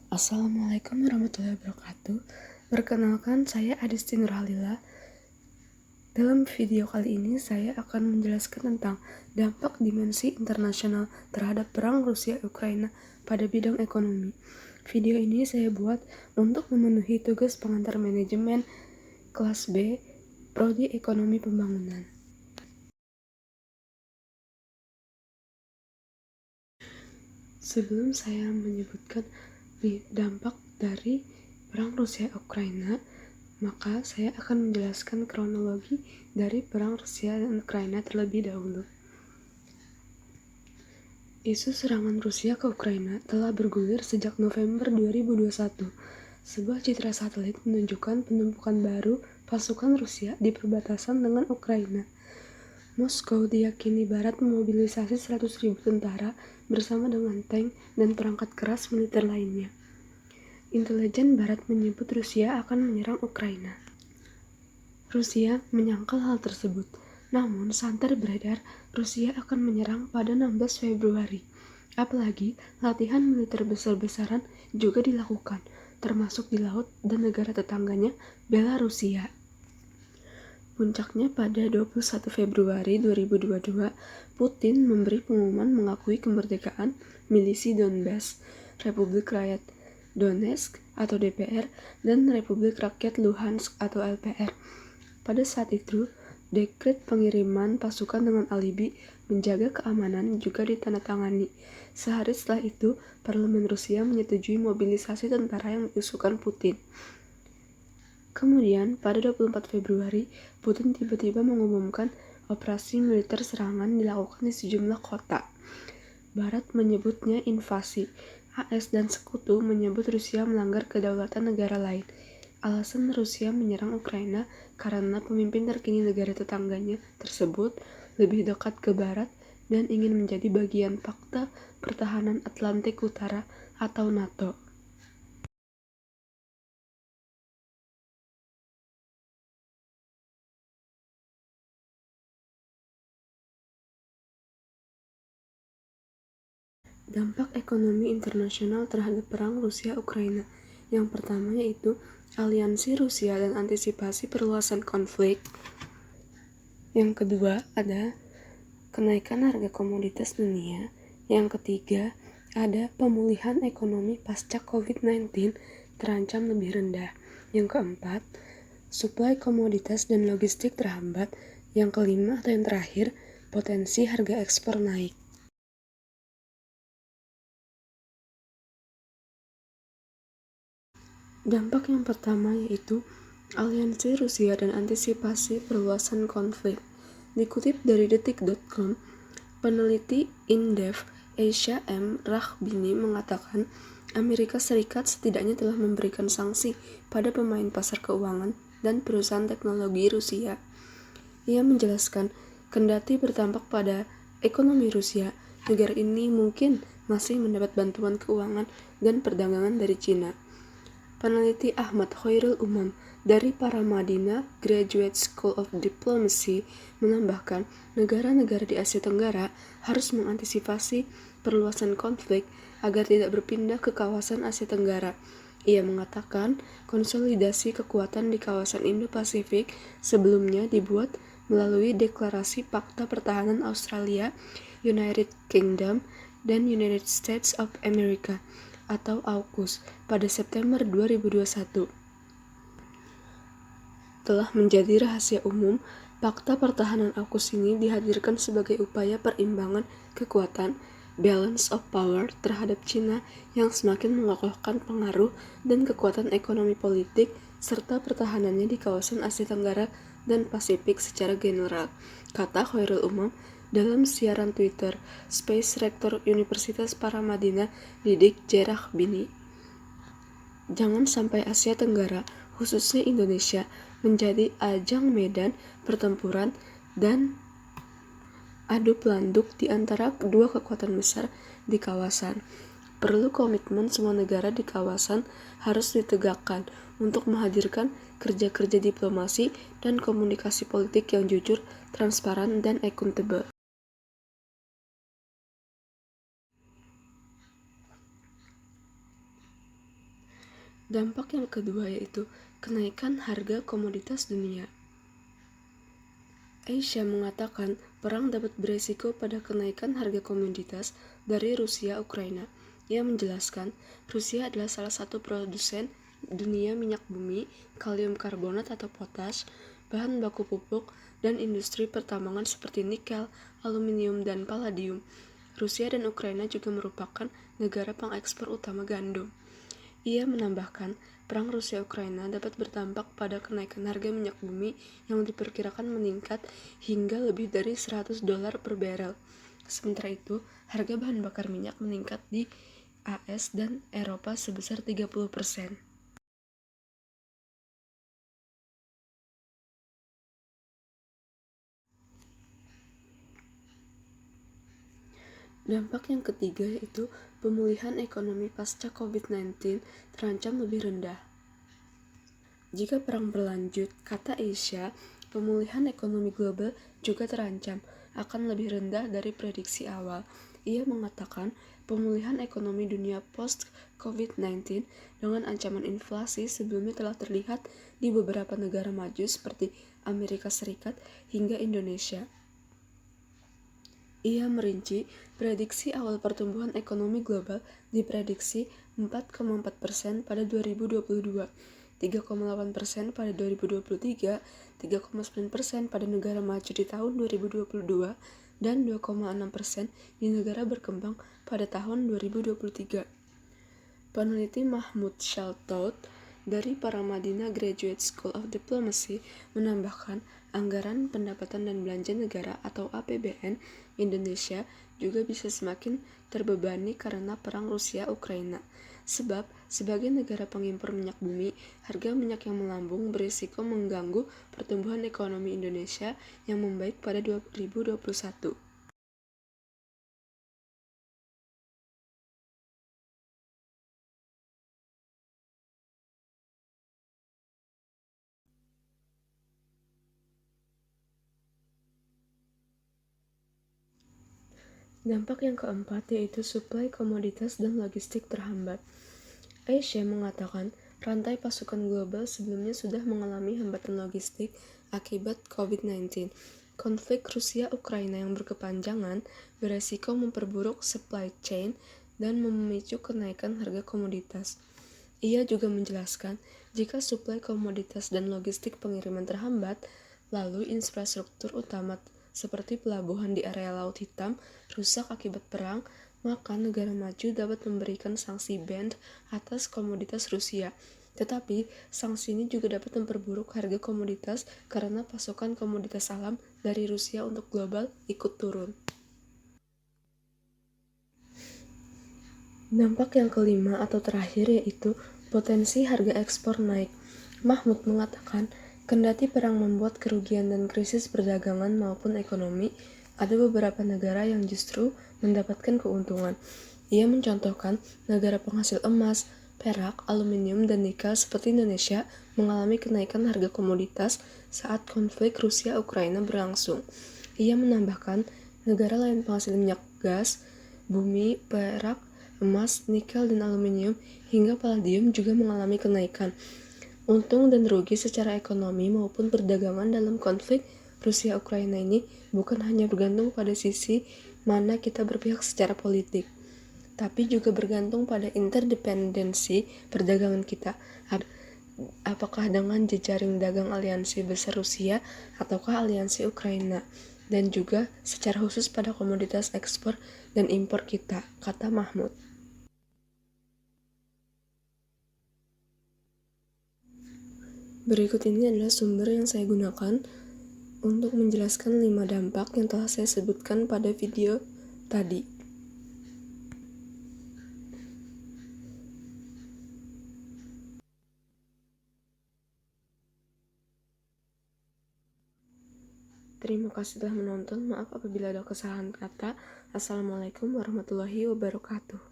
Assalamualaikum warahmatullahi wabarakatuh. Perkenalkan, saya Adisti Nurhalila. Dalam video kali ini, saya akan menjelaskan tentang dampak dimensi internasional terhadap perang Rusia-Ukraina pada bidang ekonomi. Video ini saya buat untuk memenuhi tugas pengantar manajemen kelas B, Prodi Ekonomi Pembangunan. Sebelum saya menyebutkan dampak dari perang Rusia-Ukraina, maka saya akan menjelaskan kronologi dari perang Rusia dan Ukraina terlebih dahulu. Isu serangan Rusia ke Ukraina telah bergulir sejak November 2021. Sebuah citra satelit menunjukkan penumpukan baru pasukan Rusia di perbatasan dengan Ukraina. Moskow diyakini Barat memobilisasi 100.000 tentara bersama dengan tank dan perangkat keras militer lainnya. Intelijen Barat menyebut Rusia akan menyerang Ukraina. Rusia menyangkal hal tersebut, namun santer beredar Rusia akan menyerang pada 16 Februari. Apalagi latihan militer besar-besaran juga dilakukan, termasuk di laut dan negara tetangganya, Belarusia. Puncaknya pada 21 Februari 2022, Putin memberi pengumuman mengakui kemerdekaan milisi Donbas, Republik Rakyat Donetsk atau DPR, dan Republik Rakyat Luhansk atau LPR. Pada saat itu, dekret pengiriman pasukan dengan alibi menjaga keamanan juga ditandatangani. Sehari setelah itu, parlemen Rusia menyetujui mobilisasi tentara yang diusulkan Putin. Kemudian, pada 24 Februari, Putin tiba-tiba mengumumkan operasi militer serangan dilakukan di sejumlah kota. Barat menyebutnya invasi. AS dan Sekutu menyebut Rusia melanggar kedaulatan negara lain. Alasan Rusia menyerang Ukraina karena pemimpin terkini negara tetangganya tersebut lebih dekat ke Barat dan ingin menjadi bagian Pakta Pertahanan Atlantik Utara atau NATO. Dampak ekonomi internasional terhadap perang Rusia-Ukraina. Yang pertama yaitu aliansi Rusia dan antisipasi perluasan konflik. Yang kedua ada kenaikan harga komoditas dunia. Yang ketiga ada pemulihan ekonomi pasca COVID-19 terancam lebih rendah. Yang keempat, suplai komoditas dan logistik terhambat. Yang kelima atau yang terakhir, potensi harga ekspor naik. Dampak yang pertama yaitu aliansi Rusia dan antisipasi perluasan konflik. Dikutip dari detik.com, peneliti Indef Asia M. Rahbini mengatakan Amerika Serikat setidaknya telah memberikan sanksi pada pemain pasar keuangan dan perusahaan teknologi Rusia. Ia menjelaskan, kendati berdampak pada ekonomi Rusia, negara ini mungkin masih mendapat bantuan keuangan dan perdagangan dari Cina. Peneliti Ahmad Khairul Umam dari Paramadina Graduate School of Diplomacy menambahkan, negara-negara di Asia Tenggara harus mengantisipasi perluasan konflik agar tidak berpindah ke kawasan Asia Tenggara. Ia mengatakan, konsolidasi kekuatan di kawasan Indo-Pasifik sebelumnya dibuat melalui deklarasi Pakta Pertahanan Australia, United Kingdom, dan United States of America atau AUKUS pada September 2021. Telah menjadi rahasia umum, Fakta Pertahanan AUKUS ini dihadirkan sebagai upaya perimbangan kekuatan balance of power terhadap Cina yang semakin mengokohkan pengaruh dan kekuatan ekonomi politik serta pertahanannya di kawasan Asia Tenggara dan Pasifik secara general, kata Khairul Umam dalam siaran Twitter Space Rektor Universitas Paramadina Didik Jerah Bini. Jangan sampai Asia Tenggara, khususnya Indonesia, menjadi ajang medan pertempuran dan adu pelanduk di antara dua kekuatan besar di kawasan. Perlu komitmen semua negara di kawasan harus ditegakkan untuk menghadirkan kerja-kerja diplomasi dan komunikasi politik yang jujur, transparan, dan akuntabel. Dampak yang kedua yaitu kenaikan harga komoditas dunia. Asia mengatakan perang dapat beresiko pada kenaikan harga komoditas dari Rusia-Ukraina. Ia menjelaskan, Rusia adalah salah satu produsen dunia minyak bumi, kalium karbonat atau potas, bahan baku pupuk, dan industri pertambangan seperti nikel, aluminium, dan palladium. Rusia dan Ukraina juga merupakan negara pengekspor utama gandum. Ia menambahkan, perang Rusia-Ukraina dapat berdampak pada kenaikan harga minyak bumi yang diperkirakan meningkat hingga lebih dari $100 per barel. Sementara itu, harga bahan bakar minyak meningkat di AS dan Eropa sebesar 30%. Dampak yang ketiga yaitu pemulihan ekonomi pasca COVID-19 terancam lebih rendah. Jika perang berlanjut, kata Asia, pemulihan ekonomi global juga terancam akan lebih rendah dari prediksi awal. Ia mengatakan pemulihan ekonomi dunia post-COVID-19 dengan ancaman inflasi sebelumnya telah terlihat di beberapa negara maju seperti Amerika Serikat hingga Indonesia. Ia merinci, prediksi awal pertumbuhan ekonomi global diprediksi 4,4% pada 2022, 3,8% pada 2023, 3,9% pada negara maju di tahun 2022, dan 2,6% di negara berkembang pada tahun 2023. Peneliti Mahmud Shaltout dari Paramadina Graduate School of Diplomacy menambahkan, anggaran pendapatan dan belanja negara atau APBN Indonesia juga bisa semakin terbebani karena perang Rusia-Ukraina. Sebab, sebagai negara pengimpor minyak bumi, harga minyak yang melambung berisiko mengganggu pertumbuhan ekonomi Indonesia yang membaik pada 2021. Dampak yang keempat yaitu suplai komoditas dan logistik terhambat. Asia mengatakan rantai pasukan global sebelumnya sudah mengalami hambatan logistik akibat COVID-19. Konflik Rusia-Ukraina yang berkepanjangan beresiko memperburuk supply chain dan memicu kenaikan harga komoditas. Ia juga menjelaskan, jika suplai komoditas dan logistik pengiriman terhambat, lalu infrastruktur utama seperti pelabuhan di area Laut Hitam rusak akibat perang, maka negara maju dapat memberikan sanksi ban atas komoditas Rusia. Tetapi, sanksi ini juga dapat memperburuk harga komoditas karena pasokan komoditas alam dari Rusia untuk global ikut turun. Dampak yang kelima atau terakhir yaitu potensi harga ekspor naik. Mahmud mengatakan, kendati perang membuat kerugian dan krisis perdagangan maupun ekonomi, ada beberapa negara yang justru mendapatkan keuntungan. Ia mencontohkan negara penghasil emas, perak, aluminium, dan nikel seperti Indonesia mengalami kenaikan harga komoditas saat konflik Rusia-Ukraina berlangsung. Ia menambahkan, negara lain penghasil minyak gas, bumi, perak, emas, nikel, dan aluminium, hingga palladium juga mengalami kenaikan. Untung dan rugi secara ekonomi maupun perdagangan dalam konflik Rusia-Ukraina ini bukan hanya bergantung pada sisi mana kita berpihak secara politik, tapi juga bergantung pada interdependensi perdagangan kita. Apakah dengan jejaring dagang aliansi besar Rusia ataukah aliansi Ukraina, dan juga secara khusus pada komoditas ekspor dan impor kita, kata Mahmud. Berikut ini adalah sumber yang saya gunakan untuk menjelaskan 5 dampak yang telah saya sebutkan pada video tadi. Terima kasih telah menonton. Maaf apabila ada kesalahan kata. Assalamualaikum warahmatullahi wabarakatuh.